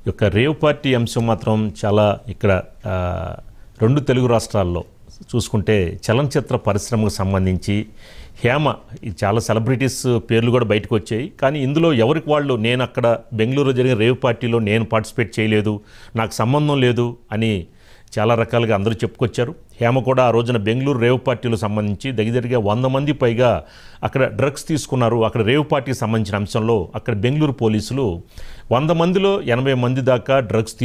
యొక్క rave party అంశం మాత్రం చాలా ఇక్కడ రెండు తెలుగు రాష్ట్రాల్లో చూసుకుంటే చలనచిత్ర పరిశ్రమకు సంబంధించి హేమ చాలా సెలబ్రిటీస్ పేర్లు కూడా బయటకు వచ్చాయి. కానీ ఇందులో ఎవరికి వాళ్ళు నేను అక్కడ బెంగళూరులో జరిగిన రేవ్ పార్టీలో నేను పార్టిసిపేట్ చేయలేదు, నాకు సంబంధం లేదు అని చాలా రకాలుగా అందరూ చెప్పుకొచ్చారు. హేమ కూడా ఆ రోజున బెంగళూరు రేవ్ పార్టీలో సంబంధించి దగ్గరగా 100 మంది పైగా అక్కడ డ్రగ్స్ తీసుకున్నారు. అక్కడ రేవ్ పార్టీకి సంబంధించిన అంశంలో అక్కడ బెంగళూరు పోలీసులు 100 మందిలో 80 మంది దాకా డ్రగ్స్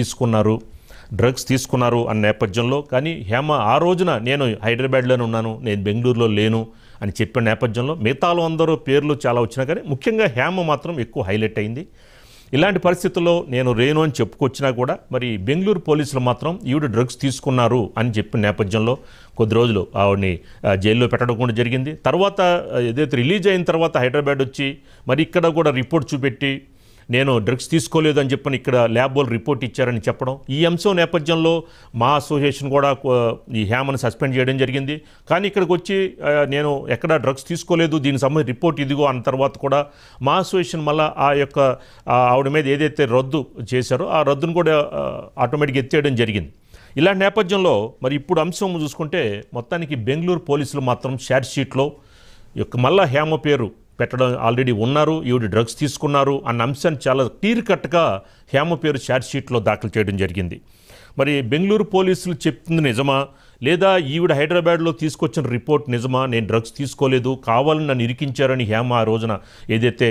తీసుకున్నారు అన్న నేపథ్యంలో, కానీ హేమ ఆ రోజున నేను హైదరాబాద్లోనే ఉన్నాను, నేను బెంగళూరులో లేను అని చెప్పిన నేపథ్యంలో మిగతాలో అందరూ పేర్లు చాలా వచ్చినా కానీ ముఖ్యంగా హేమ మాత్రం ఎక్కువ హైలైట్ అయింది. ఇలాంటి పరిస్థితుల్లో నేను రేను అని చెప్పుకొచ్చినా కూడా మరి బెంగళూరు పోలీసులు మాత్రం ఈవిడ డ్రగ్స్ తీసుకున్నారు అని చెప్పిన నేపథ్యంలో కొద్ది రోజులు ఆవిడని జైల్లో పెట్టడం కూడా జరిగింది. తర్వాత ఏదైతే రిలీజ్ అయిన తర్వాత హైదరాబాద్ వచ్చి మరి ఇక్కడ కూడా రిపోర్ట్ చూపెట్టి నేను డ్రగ్స్ తీసుకోలేదు అని చెప్పని ఇక్కడ ల్యాబ్ వాళ్ళు రిపోర్ట్ ఇచ్చారని చెప్పడం, ఈ అంశం నేపథ్యంలో మా అసోసియేషన్ కూడా ఈ హేమను సస్పెండ్ చేయడం జరిగింది. కానీ ఇక్కడికి వచ్చి నేను ఎక్కడ డ్రగ్స్ తీసుకోలేదు, దీనికి సంబంధించి రిపోర్ట్ ఇదిగో అన్న తర్వాత కూడా మా అసోసియేషన్ మళ్ళీ ఆ యొక్క ఆవిడ మీద ఏదైతే రద్దు చేశారో ఆ రద్దును కూడా ఆటోమేటిక్గా ఎత్తేయడం జరిగింది. ఇలాంటి నేపథ్యంలో మరి ఇప్పుడు అంశం చూసుకుంటే మొత్తానికి బెంగళూరు పోలీసులు మాత్రం ఛార్జ్ షీట్లో యొక్క మళ్ళా హేమ పేరు పెట్టడం ఆల్రెడీ ఉన్నారు, ఈవిడ డ్రగ్స్ తీసుకున్నారు అన్న అంశాన్ని చాలా క్లియర్ కట్గా హేమ పేరు ఛార్జ్ షీట్లో దాఖలు చేయడం జరిగింది. మరి బెంగళూరు పోలీసులు చెప్తుంది నిజమా, లేదా ఈవిడ హైదరాబాద్లో తీసుకొచ్చిన రిపోర్ట్ నిజమా, నేను డ్రగ్స్ తీసుకోలేదు కావాలని నన్ను ఇరికించారని హేమ ఆ రోజున ఏదైతే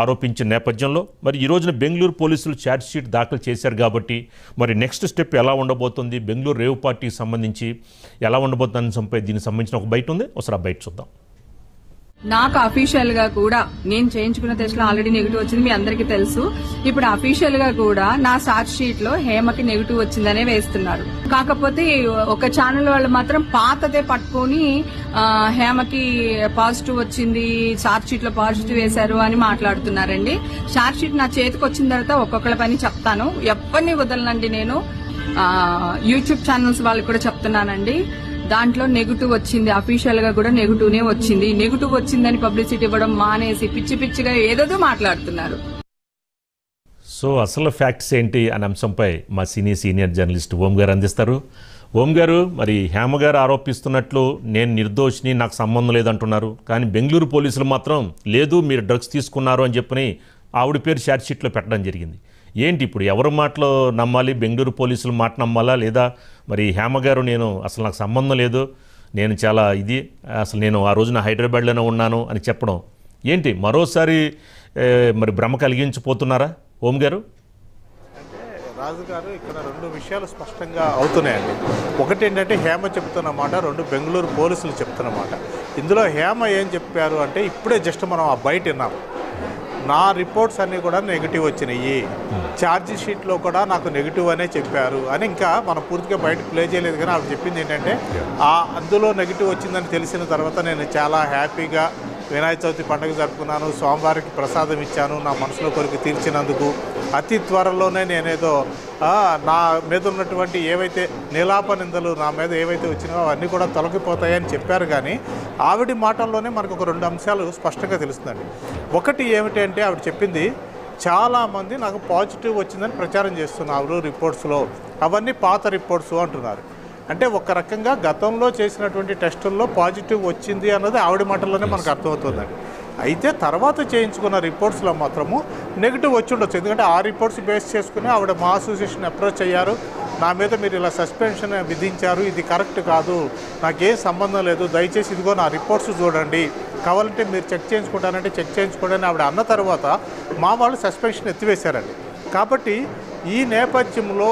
ఆరోపించిన నేపథ్యంలో మరి ఈ రోజున బెంగళూరు పోలీసులు ఛార్జ్ షీట్ దాఖలు చేశారు కాబట్టి మరి నెక్స్ట్ స్టెప్ ఎలా ఉండబోతుంది, బెంగళూరు రేవ్ పార్టీకి సంబంధించి ఎలా ఉండబోతుంది అంశంపై దీనికి సంబంధించిన ఒక బయట ఉంది, ఒకసారి ఆ బయట చూద్దాం. నాకు అఫీషియల్ గా కూడా నేను చేయించుకున్న టెస్ట్ లో ఆల్రెడీ నెగిటివ్ వచ్చింది, మీ అందరికీ తెలుసు. ఇప్పుడు అఫీషియల్ గా కూడా నా ఛార్జ్ షీట్ లో హేమకి నెగిటివ్ వచ్చిందనే వేస్తున్నారు. కాకపోతే ఒక ఛానల్ వాళ్ళు మాత్రం పాతదే పట్టుకుని హేమకి పాజిటివ్ వచ్చింది, ఛార్జ్ షీట్ లో పాజిటివ్ వేశారు అని మాట్లాడుతున్నారండి. ఛార్జ్ షీట్ నా చేతికి వచ్చిన తర్వాత ఒక్కొక్కళ్ళ పని చెప్తాను, ఎవరిని వదలనండి. నేను యూట్యూబ్ ఛానల్స్ వాళ్ళకి కూడా చెప్తున్నానండి, దాంట్లో నెగిటివ్ వచ్చింది, అఫీషియల్ గా కూడా నెగిటివ్నే వచ్చింది. నెగిటివ్ వచ్చిందని పబ్లిసిటీ ఇవ్వడం మానేసి పిచ్చి పిచ్చిగా ఏదో మాట్లాడుతున్నారు. సో అసలు ఫ్యాక్ట్స్ ఏంటి అనే అంశంపై మా సీనియర్ జర్నలిస్ట్ ఓం గారు అందిస్తారు. ఓం గారు, మరి హేమ గారు ఆరోపిస్తున్నట్లు నేను నిర్దోషిని, నాకు సంబంధం లేదంటున్నారు, కానీ బెంగళూరు పోలీసులు మాత్రం లేదు మీరు డ్రగ్స్ తీసుకున్నారు అని చెప్పని ఆవిడ పేరు ఛార్జ్ షీట్లో పెట్టడం జరిగింది. ఏంటి ఇప్పుడు ఎవరి మాటలో నమ్మాలి, బెంగళూరు పోలీసుల మాట నమ్మాలా, లేదా మరి హేమ గారు నేను అసలు నాకు సంబంధం లేదు, నేను చాలా అసలు నేను ఆ రోజున హైదరాబాద్లోనే ఉన్నాను అని చెప్పడం ఏంటి, మరోసారి మరి భ్రమ కలిగించిపోతున్నారా ఓం గారు? అంటే రాజు గారు ఇక్కడ 2 విషయాలు స్పష్టంగా అవుతున్నాయండి. ఒకటి ఏంటంటే హేమ చెప్తున్న మాట, 2 బెంగళూరు పోలీసులు చెప్తున్న మాట. ఇందులో హేమ ఏం చెప్పారు అంటే ఇప్పుడే జస్ట్ మనం ఆ బయట విన్నాం, నా రిపోర్ట్స్ అన్నీ కూడా నెగిటివ్ వచ్చినాయి, ఛార్జ్ షీట్లో కూడా నాకు నెగిటివ్ అనే చెప్పారు అని. ఇంకా మనం పూర్తిగా బయట ప్లే చేయలేదు, కానీ ఆవిడ చెప్పింది ఏంటంటే అందులో నెగిటివ్ వచ్చిందని తెలిసిన తర్వాత నేను చాలా హ్యాపీగా వినాయక చవితి పండుగ జరుపుకున్నాను, స్వామివారికి ప్రసాదం ఇచ్చాను, నా మనసులో కోరిక తీర్చినందుకు అతి త్వరలోనే నేనేదో నా మీద ఉన్నటువంటి ఏవైతే నీలాప నిందలు నా మీద ఏవైతే వచ్చినాయో అవన్నీ కూడా తొలగిపోతాయని చెప్పారు. కానీ ఆవిడ మాటల్లోనే మనకు ఒక 2 అంశాలు స్పష్టంగా తెలుస్తుందండి. ఒకటి ఏమిటి అంటే ఆవిడ చెప్పింది చాలామంది నాకు పాజిటివ్ వచ్చిందని ప్రచారం చేస్తున్నారు రిపోర్ట్స్లో, అవన్నీ పాత రిపోర్ట్స్ అంటున్నారు. అంటే ఒక రకంగా గతంలో చేసినటువంటి టెస్టుల్లో పాజిటివ్ వచ్చింది అన్నది ఆవిడ మాటల్లోనే మనకు అర్థమవుతుందండి. అయితే తర్వాత చేయించుకున్న రిపోర్ట్స్లో మాత్రము నెగిటివ్ వచ్చి ఉండొచ్చు, ఎందుకంటే ఆ రిపోర్ట్స్ బేస్ చేసుకుని ఆవిడ మా అసోసియేషన్ అప్రోచ్ అయ్యారు, నా మీద మీరు ఇలా సస్పెన్షన్ విధించారు, ఇది కరెక్ట్ కాదు, నాకేం సంబంధం లేదు, దయచేసి ఇదిగో నా రిపోర్ట్స్ చూడండి, కావాలంటే మీరు చెక్ చేయించుకుంటానంటే చెక్ చేయించుకోండి ఆవిడ అన్న తర్వాత మా వాళ్ళు సస్పెన్షన్ ఎత్తివేశారండి. కాబట్టి ఈ నేపథ్యంలో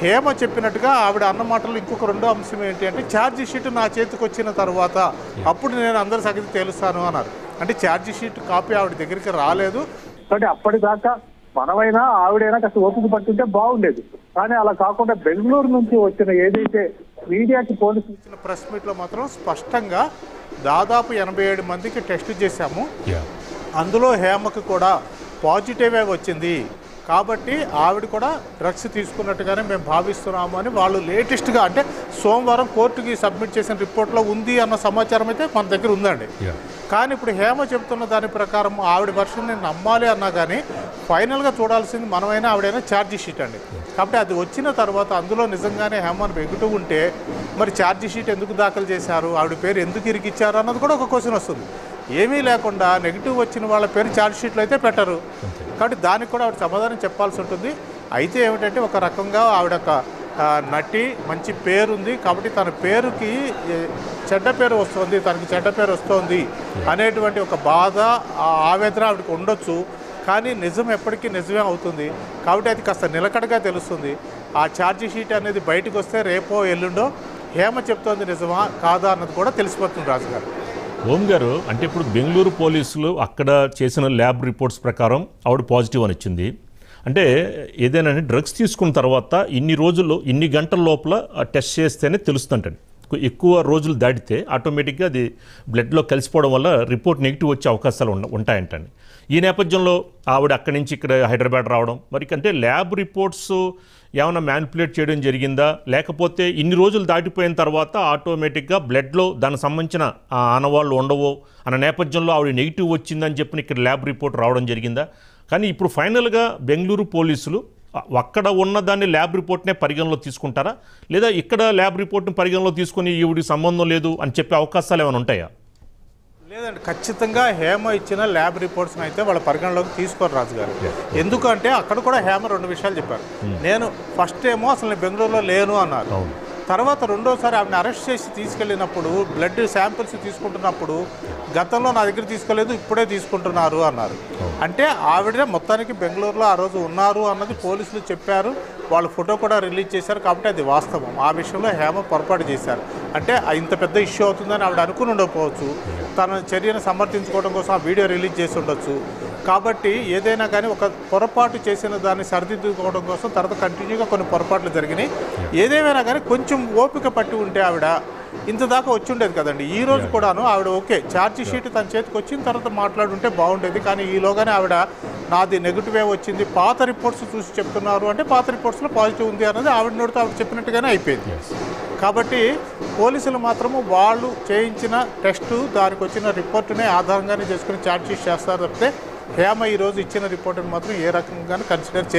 హేమ చెప్పినట్టుగా ఆవిడ అన్న మాటలు ఇంకొక 2వ అంశం ఏంటి అంటే ఛార్జ్ షీట్ నా చేతికి వచ్చిన తర్వాత అప్పుడు నేను అందరి సంగతి తెలుస్తాను అన్నారు. అంటే ఛార్జ్ షీట్ కాపీ ఆవిడ దగ్గరికి రాలేదు, అంటే అప్పటిదాకా మనమైనా ఆవిడైనా కాస్త ఓపిక పట్టుంటే బాగుండేది. కానీ అలా కాకుండా బెంగళూరు నుంచి వచ్చిన ఏదైతే మీడియాకి పోలీసులు ఇచ్చిన ప్రెస్ మీట్లో మాత్రం స్పష్టంగా దాదాపు 87 మందికి టెస్ట్ చేశాము, అందులో హేమకు కూడా పాజిటివే వచ్చింది, కాబట్టి ఆవిడ కూడా డ్రగ్స్ తీసుకున్నట్టుగానే మేము భావిస్తున్నాము అని వాళ్ళు లేటెస్ట్గా అంటే సోమవారం కోర్టుకి సబ్మిట్ చేసిన రిపోర్ట్లో ఉంది అన్న సమాచారం అయితే మన దగ్గర ఉందండి. కానీ ఇప్పుడు హేమ చెప్తున్న దాని ప్రకారం ఆవిడ వర్షన్ నేను నమ్మాలి అన్నా కానీ ఫైనల్గా చూడాల్సింది మనమైనా ఆవిడైనా ఛార్జీ షీట్ అండి. కాబట్టి అది వచ్చిన తర్వాత అందులో నిజంగానే హేమను నెగిటివ్ ఉంటే మరి ఛార్జీ షీట్ ఎందుకు దాఖలు చేశారు, ఆవిడ పేరు ఎందుకు ఇరికిచ్చారు అన్నది కూడా ఒక క్వశ్చన్ వస్తుంది. ఏమీ లేకుండా నెగిటివ్ వచ్చిన వాళ్ళ పేరు ఛార్జ్ షీట్లో అయితే పెట్టరు. కాబట్టి దానికి కూడా ఆవిడ సమాధానం చెప్పాల్సి ఉంటుంది. అయితే ఏమిటంటే ఒక రకంగా ఆవిడ ఒక నటి, మంచి పేరు ఉంది కాబట్టి తన పేరుకి చెడ్డ పేరు వస్తుంది, తనకి చెడ్డ పేరు వస్తుంది అనేటువంటి ఒక బాధ, ఆవేదన ఆవిడకి ఉండొచ్చు. కానీ నిజం ఎప్పటికీ నిజమే అవుతుంది కాబట్టి అది కాస్త నిలకడగా తెలుస్తుంది. ఆ ఛార్జీ షీట్ అనేది బయటకు వస్తే రేపో ఎల్లుండో హేమ చెప్తోంది నిజమా కాదా అన్నది కూడా తెలిసిపోతుంది. రాజుగారు, ఓం గారు, అంటే ఇప్పుడు బెంగళూరు పోలీసులు అక్కడ చేసిన ల్యాబ్ రిపోర్ట్స్ ప్రకారం ఆవిడ పాజిటివ్ అని వచ్చింది. అంటే ఏదైనా డ్రగ్స్ తీసుకున్న తర్వాత ఇన్ని రోజుల్లో ఇన్ని గంటల లోపల టెస్ట్ చేస్తేనే తెలుస్తుంటండి. ఎక్కువ రోజులు దాటితే ఆటోమేటిక్గా అది బ్లడ్లో కలిసిపోవడం వల్ల రిపోర్ట్ నెగిటివ్ వచ్చే అవకాశాలు ఉంటాయంటండి. ఈ నేపథ్యంలో ఆవిడ అక్కడి నుంచి ఇక్కడ హైదరాబాద్ రావడం మరి అంటే ల్యాబ్ రిపోర్ట్స్ ఏమైనా మ్యానిపులేట్ చేయడం జరిగిందా, లేకపోతే ఇన్ని రోజులు దాటిపోయిన తర్వాత ఆటోమేటిక్గా బ్లడ్లో దానికి సంబంధించిన ఆనవాళ్ళు ఉండవో అన్న నేపథ్యంలో ఆవిడ నెగిటివ్ వచ్చిందని చెప్పి ఇక్కడ ల్యాబ్ రిపోర్ట్ రావడం జరిగిందా? కానీ ఇప్పుడు ఫైనల్గా బెంగళూరు పోలీసులు అక్కడ ఉన్న దాన్ని ల్యాబ్ రిపోర్ట్నే పరిగణలో తీసుకుంటారా, లేదా ఇక్కడ ల్యాబ్ రిపోర్ట్ని పరిగణలో తీసుకుని ఈవిడికి సంబంధం లేదు అని చెప్పే అవకాశాలు ఏమైనా ఉంటాయా? లేదండి, ఖచ్చితంగా హేమ ఇచ్చిన ల్యాబ్ రిపోర్ట్స్ని అయితే వాళ్ళ పరిగణలోకి తీసుకోరు రాజుగారు. ఎందుకంటే అక్కడ కూడా హేమ రెండు విషయాలు చెప్పారు. నేను ఫస్ట్ ఏమో అసలు నేను బెంగళూరులో లేను అన్నారు. తర్వాత రెండోసారి ఆవిడని అరెస్ట్ చేసి తీసుకెళ్ళినప్పుడు బ్లడ్ శాంపిల్స్ తీసుకుంటున్నప్పుడు గతంలో నా దగ్గర తీసుకోలేదు, ఇప్పుడే తీసుకుంటున్నారు అన్నారు. అంటే ఆవిడ మొత్తానికి బెంగళూరులో ఆ రోజు ఉన్నారు అన్నది పోలీసులు చెప్పారు. వాళ్ళ ఫోటో కూడా రిలీజ్ చేశారు కాబట్టి అది వాస్తవం. ఆ విషయంలో హేమ పొరపాటు చేశారు. అంటే ఇంత పెద్ద ఇష్యూ అవుతుందని ఆవిడ అనుకుని ఉండకపోవచ్చు. తన చర్యను సమర్థించుకోవడం కోసం ఆ వీడియో రిలీజ్ చేసి ఉండొచ్చు. కాబట్టి ఏదైనా కానీ ఒక పొరపాటు చేసిన దాన్ని సరిదిద్దుకోవడం కోసం తర్వాత కంటిన్యూగా కొన్ని పొరపాట్లు జరిగినాయి. ఏదేమైనా కానీ కొంచెం ఓపిక పట్టి ఉంటే ఆవిడ ఇంత దాకా వచ్చి ఉండేది కదండి. ఈ రోజు కూడాను ఆవిడ ఓకే ఛార్జీ షీట్ తన చేతికి వచ్చిన తర్వాత మాట్లాడుంటే బాగుండేది. కానీ ఈలోగానే ఆవిడ నాది నెగిటివే వచ్చింది, పాత రిపోర్ట్స్ చూసి చెప్తున్నారు అంటే పాత రిపోర్ట్స్లో పాజిటివ్ ఉంది అన్నది ఆవిడ నోటితో ఆవిడ చెప్పినట్టుగానే అయిపోయింది. కాబట్టి పోలీసులు మాత్రము వాళ్ళు చేయించిన టెస్టు దానికి వచ్చిన రిపోర్టునే ఆధారంగానే చేసుకుని ఛార్జ్ షీట్ చేస్తారు తప్పితే హేమ ఈరోజు ఇచ్చిన రిపోర్టును మాత్రం ఏ రకంగానూ కన్సిడర్ చేయరు.